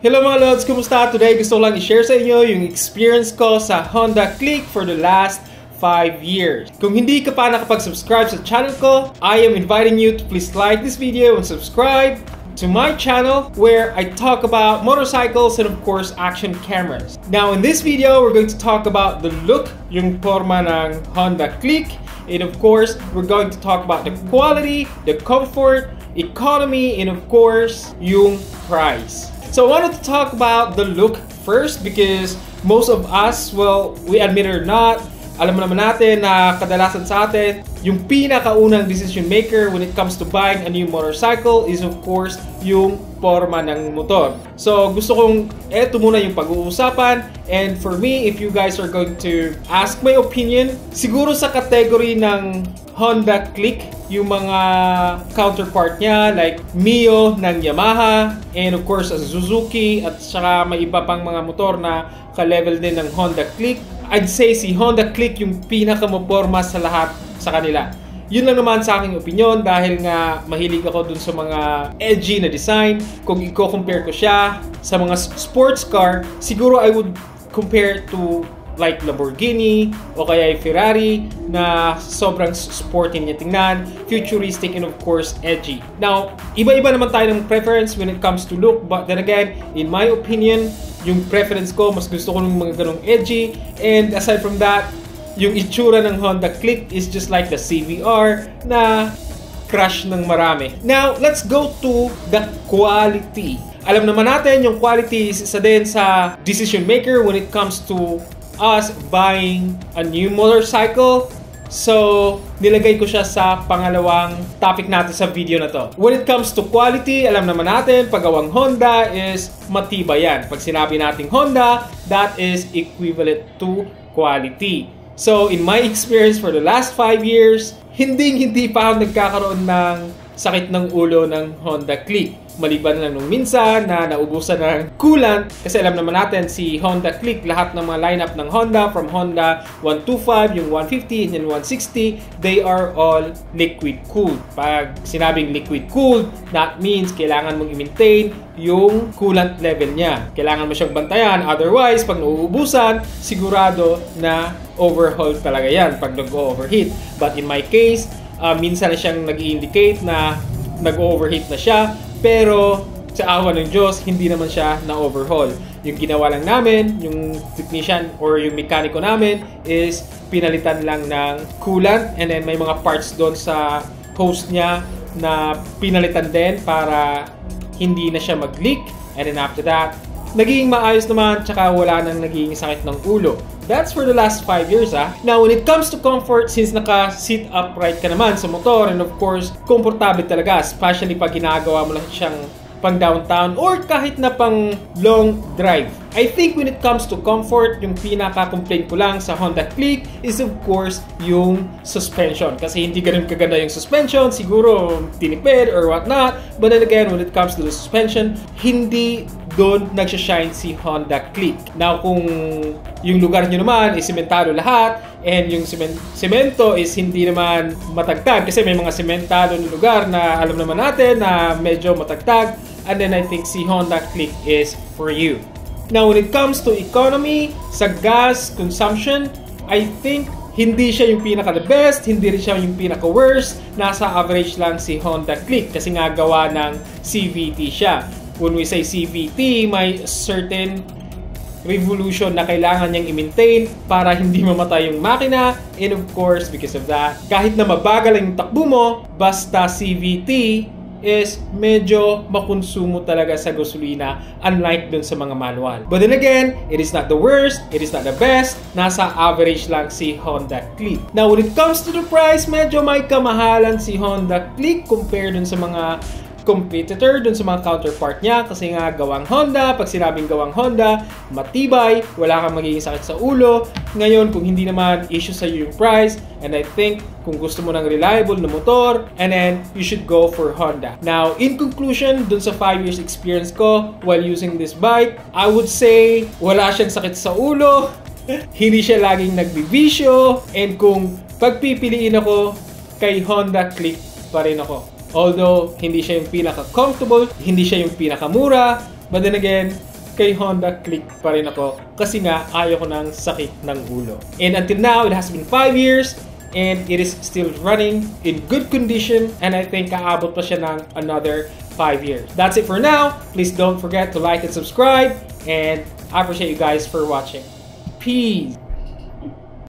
Hello mga Lods! Kumusta? Today gusto ko lang i-share sa inyo yung experience ko sa Honda Click for the last 5 years. Kung hindi ka pa nakapag-subscribe sa channel ko, I am inviting you to please like this video and subscribe to my channel where I talk about motorcycles and of course action cameras. Now in this video, we're going to talk about the look, yung forma ng Honda Click, and of course, we're going to talk about the quality, the comfort, economy, and of course, yung price. So I wanted to talk about the look first because most of us, well, we admit it or not, alam naman natin na kadalasan sa atin, yung pinakaunang decision maker when it comes to buying a new motorcycle is of course yung forma ng motor. So gusto kong eto muna yung pag-uusapan, and for me, if you guys are going to ask my opinion, siguro sa category ng Honda Click, yung mga counterpart niya like Mio ng Yamaha, and of course Suzuki, at saka may iba pang mga motor na ka-level din ng Honda Click, I'd say si Honda Click yung pinaka-maporma sa lahat sa kanila. Yun lang naman sa aking opinion dahil nga mahilig ako dun sa mga edgy na design. Kung i-compare ko siya sa mga sports car, siguro I would compare to like Lamborghini o kaya Ferrari na sobrang sporty niya tingnan, futuristic, and of course edgy. Now, iba-iba naman tayo ng preference when it comes to look, but then again, in my opinion, yung preference ko, mas gusto ko ng mga ganong edgy, and aside from that, yung itsura ng Honda Click is just like the CVR na crush ng marami. Now, let's go to the quality. Alam naman natin, yung quality is isa din sa decision maker when it comes to us buying a new motorcycle. So, nilagay ko siya sa pangalawang topic natin sa video na to. When it comes to quality, alam naman natin, paggawang Honda is matibay yan. Pag sinabi nating Honda, that is equivalent to quality. So, in my experience for the last 5 years, hindi pa ako nagkakaroon ng sakit ng ulo ng Honda Click. Maliban lang nung minsan na naubusan ng coolant, kasi alam naman natin si Honda Click, lahat ng mga lineup ng Honda, from Honda 125, yung 150, and 160, they are all liquid cooled. Pag sinabing liquid cooled, that means kailangan mong i-maintain yung coolant level niya. Kailangan mo siyang bantayan, otherwise pag nauubusan, sigurado na overhaul talaga yan pag nag-overheat. But in my case, minsan na siyang nag-i-indicate na nag-overheat na siya, pero sa awa ng Diyos, hindi naman siya na-overhaul. Yung ginawa lang namin, yung technician or yung mekaniko namin is pinalitan lang ng coolant, and then may mga parts doon sa hose niya na pinalitan din para hindi na siya mag-leak, and then after that, naging maayos naman, tsaka wala nang naging sakit ng ulo. That's for the last 5 years Now, when it comes to comfort, since naka-sit upright ka naman sa motor, and of course, komportable talaga, especially pag ginagawa mo lang siyang pang downtown or kahit na pang long drive. I think when it comes to comfort, yung pinaka-complaint ko lang sa Honda Click is of course yung suspension. Kasi hindi ganun kaganda yung suspension, siguro tinipid or whatnot. But then again, when it comes to the suspension, hindi doon nagsashine si Honda Click. Now, kung yung lugar nyo naman is sementado lahat, and yung semento is hindi naman matagtag, kasi may mga sementado na lugar na alam naman natin na medyo matagtag, and then I think si Honda Click is for you. Now, when it comes to economy, sa gas consumption, I think hindi siya yung pinaka-the best, hindi rin siya yung pinaka-worst, nasa average lang si Honda Click kasi nga gawa ng CVT siya. When we say CVT, may certain revolution na kailangan niyang i-maintain para hindi mamatay yung makina, and of course, because of that, kahit na mabagal yung takbo mo, basta CVT is medyo makonsumo talaga sa gasolina, unlike dun sa mga manual. But then again, it is not the worst, it is not the best, nasa average lang si Honda Click. Now, when it comes to the price, medyo may kamahalan si Honda Click compared dun sa mga competitor dun sa mga counterpart niya, kasi nga gawang Honda. Pag sinabing gawang Honda, matibay, wala kang magiging sakit sa ulo. Ngayon, kung hindi naman issue sa iyo yung price, and I think kung gusto mo ng reliable na motor, and then you should go for Honda. Now, in conclusion, dun sa 5 years experience ko while using this bike, I would say wala siyang sakit sa ulo, hindi siya laging nagbibisyo, and kung pagpipiliin ako, kay Honda Click pa rin ako. Although, hindi siya yung pinaka-comfortable, hindi siya yung pinaka-mura, but then again, kay Honda Click pa rin ako kasi nga ayaw ko ng sakit ng ulo. And until now, it has been 5 years and it is still running in good condition, and I think kaabot pa siya ng another 5 years. That's it for now. Please don't forget to like and subscribe, and I appreciate you guys for watching. Peace!